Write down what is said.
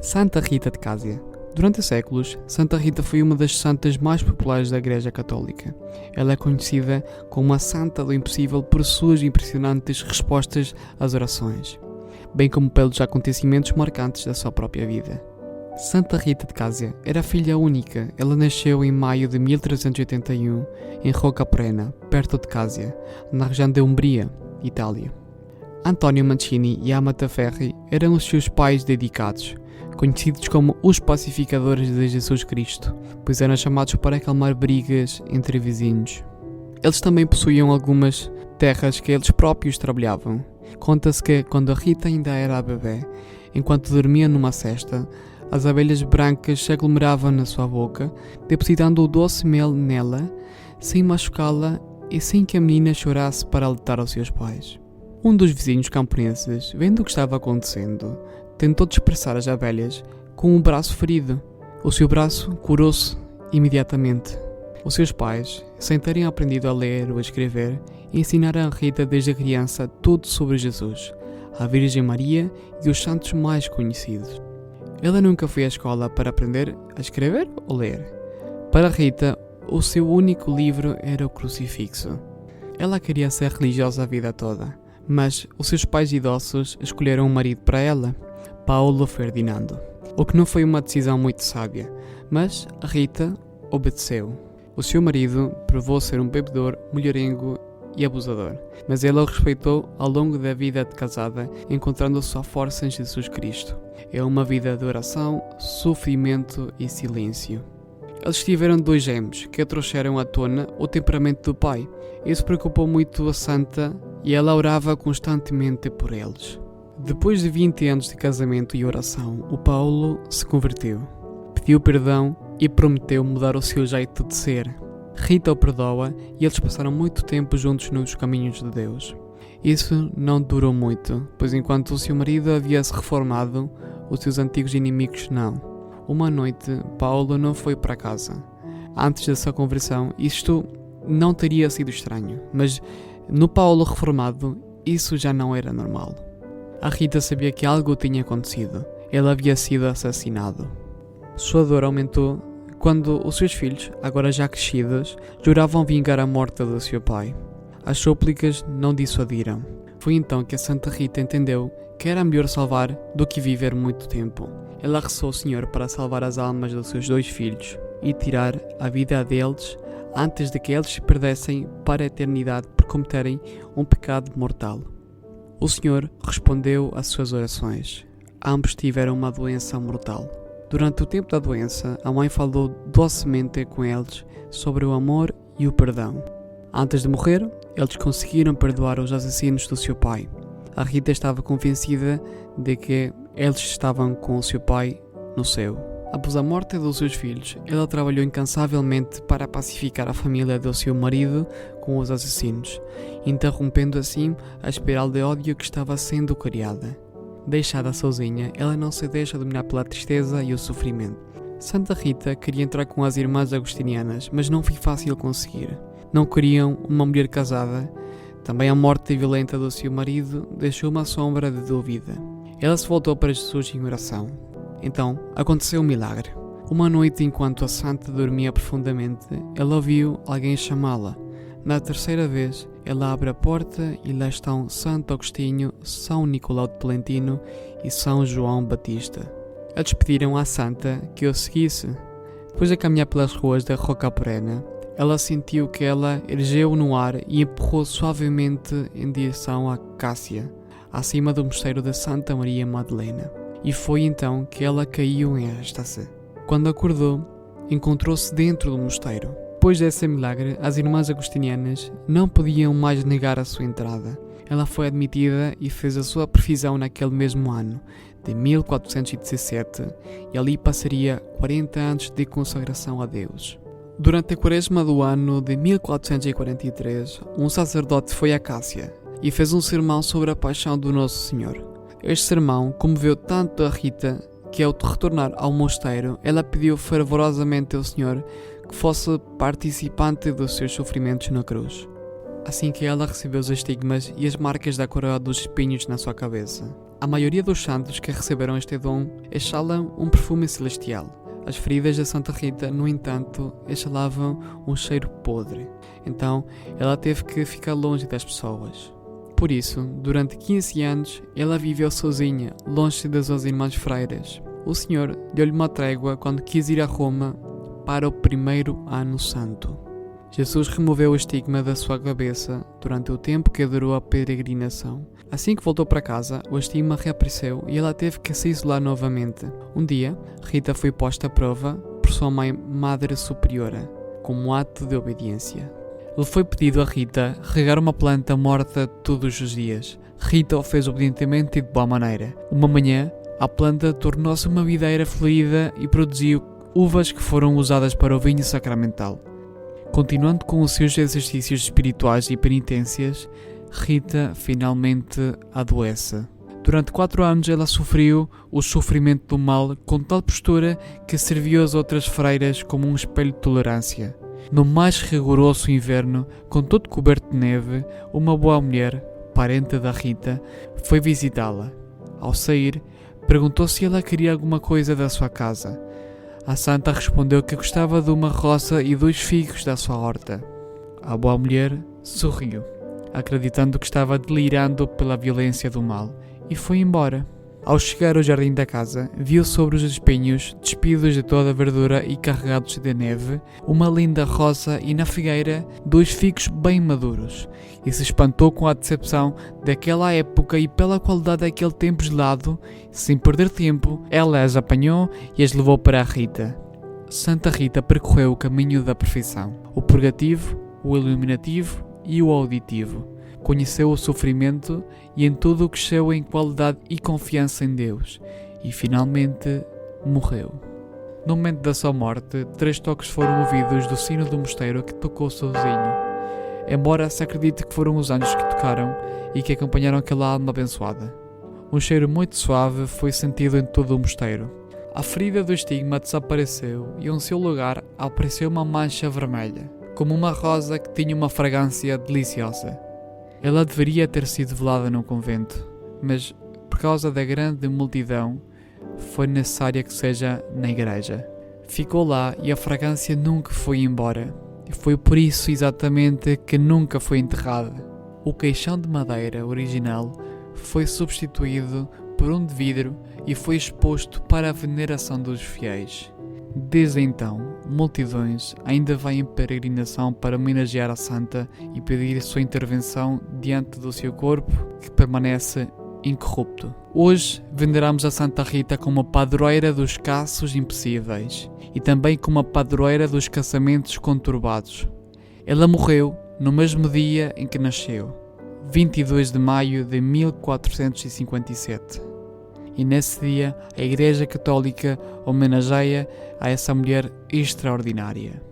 Santa Rita de Cássia. Durante séculos, Santa Rita foi uma das santas mais populares da Igreja Católica. Ela é conhecida como a Santa do Impossível por suas impressionantes respostas às orações, bem como pelos acontecimentos marcantes da sua própria vida. Santa Rita de Cássia era filha única. Ela nasceu em maio de 1381 em Roccapurena, perto de Cássia, na região de Umbria, Itália. Antonio Mancini e Amata Ferri eram os seus pais dedicados, conhecidos como os pacificadores de Jesus Cristo, pois eram chamados para acalmar brigas entre vizinhos. Eles também possuíam algumas terras que eles próprios trabalhavam. Conta-se que, quando a Rita ainda era bebê, enquanto dormia numa cesta, as abelhas brancas se aglomeravam na sua boca, depositando o doce mel nela, sem machucá-la e sem que a menina chorasse para alertar aos seus pais. Um dos vizinhos camponeses, vendo o que estava acontecendo, tentou dispersar as abelhas com o braço ferido. O seu braço curou-se imediatamente. Os seus pais, sem terem aprendido a ler ou a escrever, ensinaram a Rita desde a criança tudo sobre Jesus, a Virgem Maria e os santos mais conhecidos. Ela nunca foi à escola para aprender a escrever ou ler. Para Rita, o seu único livro era o crucifixo. Ela queria ser religiosa a vida toda, mas os seus pais idosos escolheram um marido para ela, Paulo Ferdinando, o que não foi uma decisão muito sábia, mas a Rita obedeceu. O seu marido provou ser um bebedor, mulherengo e abusador, mas ela o respeitou ao longo da vida de casada, encontrando sua força em Jesus Cristo. É uma vida de oração, sofrimento e silêncio. Eles tiveram 2 gêmeos que trouxeram à tona o temperamento do pai. Isso preocupou muito a santa e ela orava constantemente por eles. Depois de 20 anos de casamento e oração, o Paulo se converteu, pediu perdão e prometeu mudar o seu jeito de ser. Rita o perdoa e eles passaram muito tempo juntos nos caminhos de Deus. Isso não durou muito, pois enquanto o seu marido havia se reformado, os seus antigos inimigos não. Uma noite, Paulo não foi para casa. Antes da sua conversão, isto não teria sido estranho, mas no Paulo reformado, isso já não era normal. A Rita sabia que algo tinha acontecido. Ele havia sido assassinado. Sua dor aumentou quando os seus filhos, agora já crescidos, juravam vingar a morte do seu pai. As súplicas não dissuadiram. Foi então que a Santa Rita entendeu que era melhor salvar do que viver muito tempo. Ela rezou ao Senhor para salvar as almas dos seus 2 filhos e tirar a vida deles antes de que eles se perdessem para a eternidade por cometerem um pecado mortal. O Senhor respondeu às suas orações. Ambos tiveram uma doença mortal. Durante o tempo da doença, a mãe falou docemente com eles sobre o amor e o perdão. Antes de morrer, eles conseguiram perdoar os assassinos do seu pai. A Rita estava convencida de que eles estavam com o seu pai no céu. Após a morte dos seus filhos, ela trabalhou incansavelmente para pacificar a família do seu marido com os assassinos, interrompendo assim a espiral de ódio que estava sendo criada. Deixada sozinha, ela não se deixa dominar pela tristeza e o sofrimento. Santa Rita queria entrar com as irmãs agostinianas, mas não foi fácil conseguir. Não queriam uma mulher casada. Também a morte violenta do seu marido deixou uma sombra de dúvida. Ela se voltou para Jesus em oração. Então, aconteceu um milagre. Uma noite, enquanto a santa dormia profundamente, ela ouviu alguém chamá-la. Na 3ª vez, ela abre a porta e lá estão Santo Agostinho, São Nicolau de Tolentino e São João Batista. Eles pediram à santa que o seguisse. Depois de caminhar pelas ruas da Roccapurena, ela sentiu que ela ergueu no ar e empurrou suavemente em direção a Cássia, acima do mosteiro de Santa Maria Madalena. E foi então que ela caiu em êxtase. Quando acordou, encontrou-se dentro do mosteiro. Depois desse milagre, as irmãs agostinianas não podiam mais negar a sua entrada. Ela foi admitida e fez a sua profissão naquele mesmo ano, de 1417, e ali passaria 40 anos de consagração a Deus. Durante a quaresma do ano de 1443, um sacerdote foi a Cássia e fez um sermão sobre a paixão do Nosso Senhor. Este sermão comoveu tanto a Rita que, ao retornar ao mosteiro, ela pediu fervorosamente ao Senhor que fosse participante dos seus sofrimentos na cruz. Assim que ela recebeu os estigmas e as marcas da coroa dos espinhos na sua cabeça. A maioria dos santos que receberam este dom exalam um perfume celestial. As feridas de Santa Rita, no entanto, exalavam um cheiro podre. Então, ela teve que ficar longe das pessoas. Por isso, durante 15 anos, ela viveu sozinha, longe das suas irmãs freiras. O Senhor deu-lhe uma trégua quando quis ir a Roma para o primeiro ano santo. Jesus removeu o estigma da sua cabeça durante o tempo que durou a peregrinação. Assim que voltou para casa, o estigma reapareceu e ela teve que se isolar novamente. Um dia, Rita foi posta à prova por sua mãe Madre Superiora, como ato de obediência. Lhe foi pedido a Rita regar uma planta morta todos os dias. Rita o fez obedientemente e de boa maneira. Uma manhã, a planta tornou-se uma videira florida e produziu uvas que foram usadas para o vinho sacramental. Continuando com os seus exercícios espirituais e penitências, Rita finalmente adoece. Durante 4 anos ela sofreu o sofrimento do mal com tal postura que serviu às outras freiras como um espelho de tolerância. No mais rigoroso inverno, com todo coberto de neve, uma boa mulher, parente da Rita, foi visitá-la. Ao sair, perguntou se ela queria alguma coisa da sua casa. A santa respondeu que gostava de uma roça e 2 figos da sua horta. A boa mulher sorriu, acreditando que estava delirando pela violência do mal, e foi embora. Ao chegar ao jardim da casa, viu sobre os espinhos, despidos de toda a verdura e carregados de neve, uma linda roça e na figueira 2 figos bem maduros, e se espantou com a decepção daquela época e pela qualidade daquele tempo gelado. Sem perder tempo, ela as apanhou e as levou para a Rita. Santa Rita percorreu o caminho da perfeição, o purgativo, o iluminativo e o auditivo. Conheceu o sofrimento e em tudo cresceu em qualidade e confiança em Deus, e finalmente morreu. No momento da sua morte, 3 toques foram ouvidos do sino do mosteiro que tocou sozinho, embora se acredite que foram os anjos que tocaram e que acompanharam aquela alma abençoada. Um cheiro muito suave foi sentido em todo o mosteiro. A ferida do estigma desapareceu e em seu lugar apareceu uma mancha vermelha, como uma rosa que tinha uma fragrância deliciosa. Ela deveria ter sido velada no convento, mas por causa da grande multidão foi necessária que seja na igreja. Ficou lá e a fragrância nunca foi embora, e foi por isso exatamente que nunca foi enterrada. O caixão de madeira original foi substituído por um de vidro e foi exposto para a veneração dos fiéis. Desde então, multidões ainda vêm em peregrinação para homenagear a santa e pedir sua intervenção diante do seu corpo, que permanece incorrupto. Hoje veneramos a Santa Rita como a padroeira dos casos impossíveis e também como a padroeira dos casamentos conturbados. Ela morreu no mesmo dia em que nasceu, 22 de maio de 1457. E nesse dia a Igreja Católica homenageia a essa mulher extraordinária.